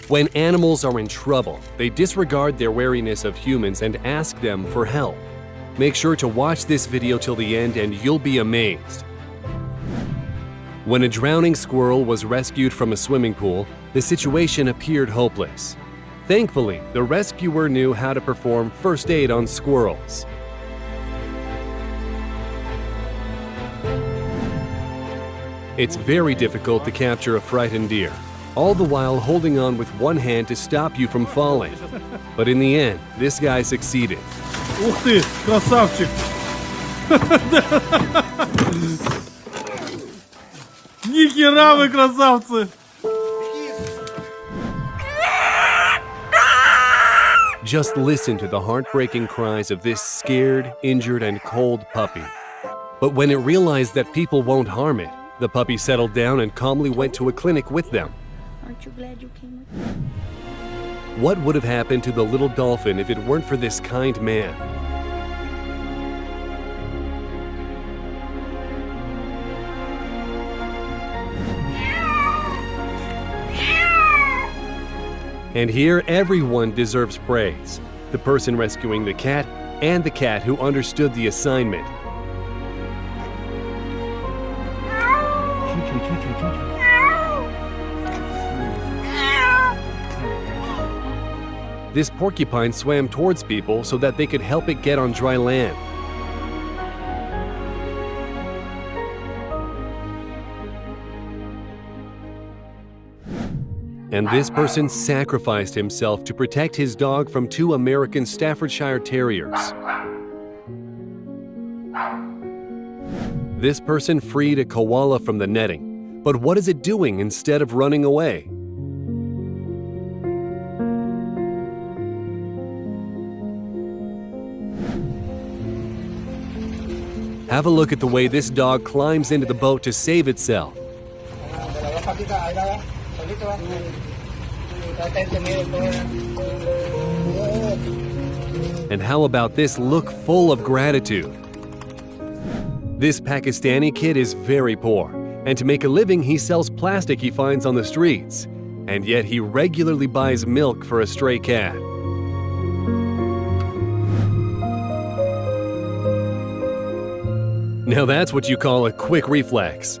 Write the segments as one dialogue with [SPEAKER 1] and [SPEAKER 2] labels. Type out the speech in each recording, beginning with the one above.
[SPEAKER 1] When animals are in trouble, they disregard their wariness of humans and ask them for help. Make sure to watch this video till the end and you'll be amazed. When a drowning squirrel was rescued from a swimming pool, the situation appeared hopeless. Thankfully, the rescuer knew how to perform first aid on squirrels. It's very difficult to capture a frightened deer, all the while holding on with one hand to stop you from falling. But in the end, this guy succeeded.
[SPEAKER 2] Ух ты, красавчик! Ни хера вы красавцы!
[SPEAKER 1] Just listen to the heartbreaking cries of this scared, injured, and cold puppy. But when it realized that people won't harm it, the puppy settled down and calmly went to a clinic with them.
[SPEAKER 3] Aren't you glad you came with me?
[SPEAKER 1] What would have happened to the little dolphin if it weren't for this kind man? And here, everyone deserves praise. The person rescuing the cat and the cat who understood the assignment. This porcupine swam towards people so that they could help it get on dry land. And this person sacrificed himself to protect his dog from two American Staffordshire Terriers. This person freed a koala from the netting. But what is it doing instead of running away? Have a look at the way this dog climbs into the boat to save itself. And how about this look full of gratitude? This Pakistani kid is very poor, and to make a living he sells plastic he finds on the streets, and yet he regularly buys milk for a stray cat. Now that's what you call a quick reflex.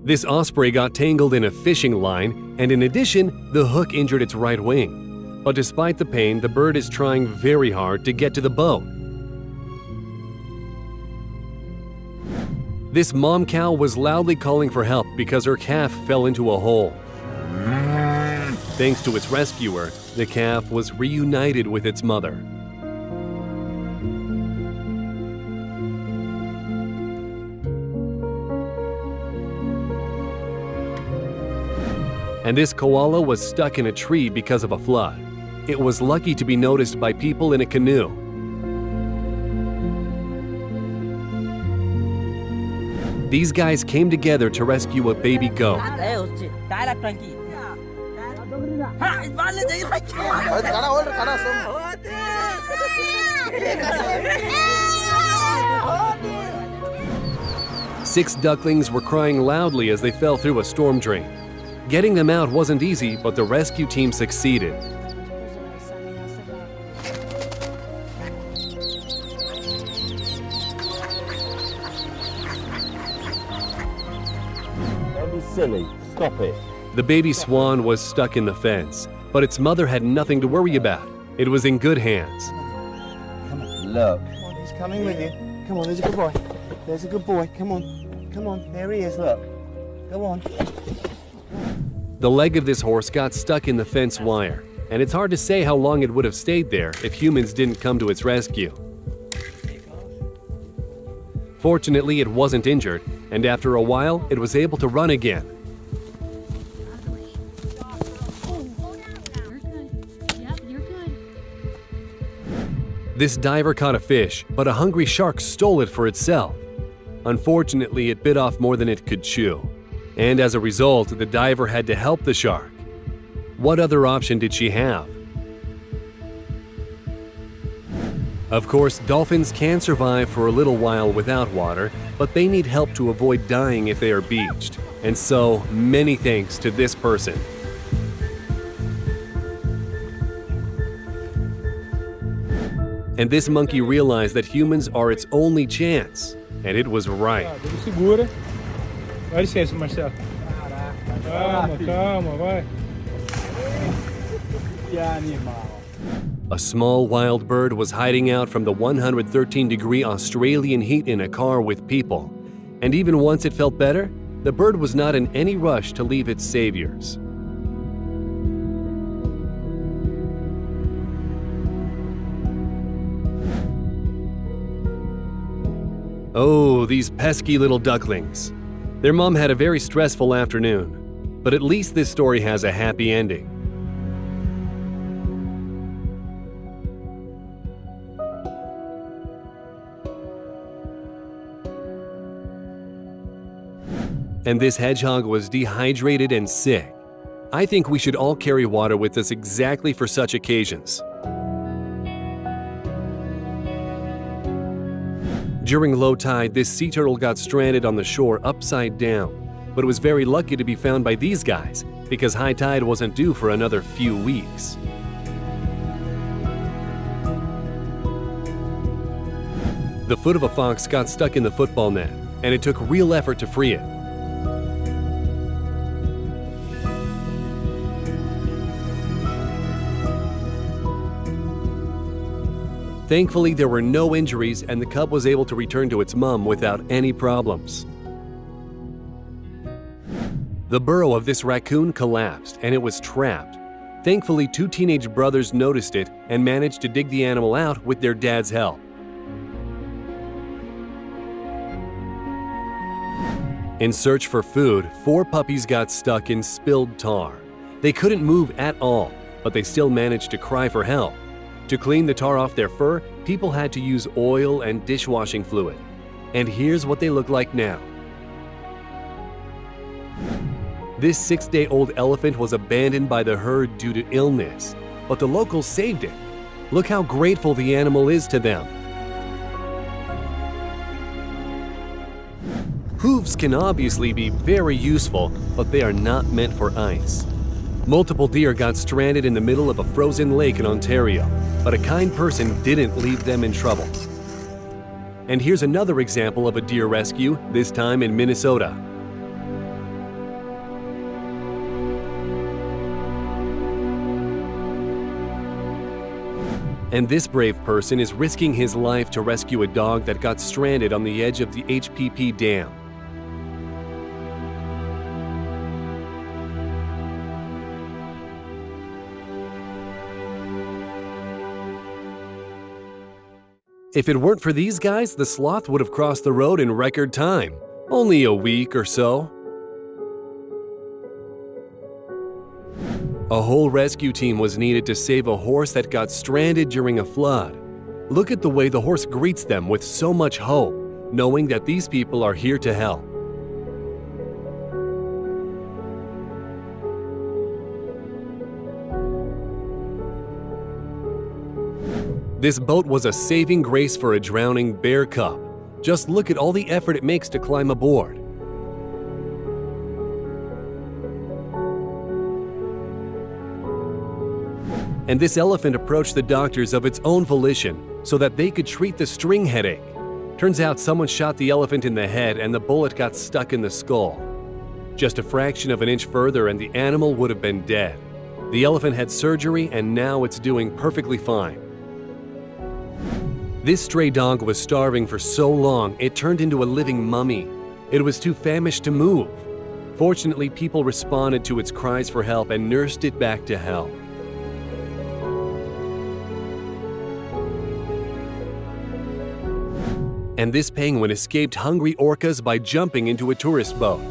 [SPEAKER 1] This osprey got tangled in a fishing line, and in addition, the hook injured its right wing. But despite the pain, the bird is trying very hard to get to the boat. This mom cow was loudly calling for help because her calf fell into a hole. Thanks to its rescuer, the calf was reunited with its mother. And this koala was stuck in a tree because of a flood. It was lucky to be noticed by people in a canoe. These guys came together to rescue a baby goat. Six ducklings were crying loudly as they fell through a storm drain. Getting them out wasn't easy, but the rescue team succeeded.
[SPEAKER 4] Don't be silly. Stop it.
[SPEAKER 1] The baby swan was stuck in the fence, but its mother had nothing to worry about. It was in good hands.
[SPEAKER 4] Come on, look. Come on, he's coming with you. Come on, there's a good boy. There's a good boy. Come on. Come on. There he is, look. Go on.
[SPEAKER 1] The leg of this horse got stuck in the fence wire, and it's hard to say how long it would have stayed there if humans didn't come to its rescue. Fortunately, it wasn't injured, and after a while, it was able to run again. This diver caught a fish, but a hungry shark stole it for itself. Unfortunately, it bit off more than it could chew. And as a result, the diver had to help the shark. What other option did she have? Of course, dolphins can survive for a little while without water, but they need help to avoid dying if they are beached. And so, many thanks to this person. And this monkey realized that humans are its only chance. And it was right.
[SPEAKER 2] Ele segura. Dá licença, Marcelo. Calma, calma, vai. Que animal.
[SPEAKER 1] A small wild bird was hiding out from the 113-degree Australian heat in a car with people. And even once it felt better, the bird was not in any rush to leave its saviors. Oh, these pesky little ducklings. Their mom had a very stressful afternoon. But at least this story has a happy ending. And this hedgehog was dehydrated and sick. I think we should all carry water with us exactly for such occasions. During low tide, this sea turtle got stranded on the shore upside down, but it was very lucky to be found by these guys because high tide wasn't due for another few weeks. The foot of a fox got stuck in the football net, and it took real effort to free it. Thankfully, there were no injuries and the cub was able to return to its mom without any problems. The burrow of this raccoon collapsed and it was trapped. Thankfully, two teenage brothers noticed it and managed to dig the animal out with their dad's help. In search for food, 4 puppies got stuck in spilled tar. They couldn't move at all, but they still managed to cry for help. To clean the tar off their fur, people had to use oil and dishwashing fluid. And here's what they look like now. This 6-day-old elephant was abandoned by the herd due to illness, but the locals saved it. Look how grateful the animal is to them. Hooves can obviously be very useful, but they are not meant for ice. Multiple deer got stranded in the middle of a frozen lake in Ontario, but a kind person didn't leave them in trouble. And here's another example of a deer rescue, this time in Minnesota. And this brave person is risking his life to rescue a dog that got stranded on the edge of the HPP Dam. If it weren't for these guys, the sloth would have crossed the road in record time. Only a week or so. A whole rescue team was needed to save a horse that got stranded during a flood. Look at the way the horse greets them with so much hope, knowing that these people are here to help. This boat was a saving grace for a drowning bear cub. Just look at all the effort it makes to climb aboard. And this elephant approached the doctors of its own volition so that they could treat the string headache. Turns out someone shot the elephant in the head and the bullet got stuck in the skull. Just a fraction of an inch further and the animal would have been dead. The elephant had surgery and now it's doing perfectly fine. This stray dog was starving for so long, it turned into a living mummy. It was too famished to move. Fortunately, people responded to its cries for help and nursed it back to health. And this penguin escaped hungry orcas by jumping into a tourist boat.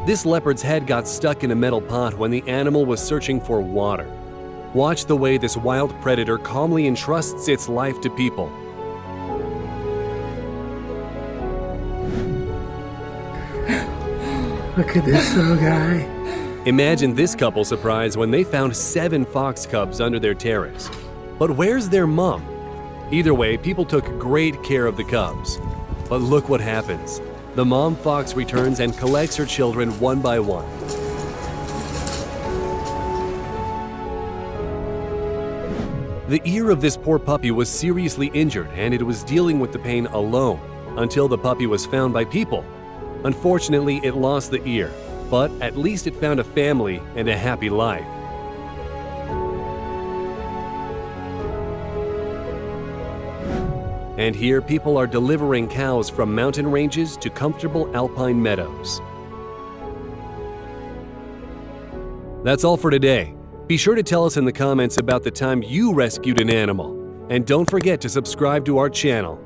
[SPEAKER 1] This leopard's head got stuck in a metal pot when the animal was searching for water. Watch the way this wild predator calmly entrusts its life to people.
[SPEAKER 2] Look at this little guy.
[SPEAKER 1] Imagine this couple's surprise when they found 7 fox cubs under their terrace. But where's their mom? Either way, people took great care of the cubs. But look what happens. The mom fox returns and collects her children one by one. The ear of this poor puppy was seriously injured and it was dealing with the pain alone until the puppy was found by people. Unfortunately, it lost the ear, but at least it found a family and a happy life. And here, people are delivering cows from mountain ranges to comfortable alpine meadows. That's all for today. Be sure to tell us in the comments about the time you rescued an animal. And don't forget to subscribe to our channel.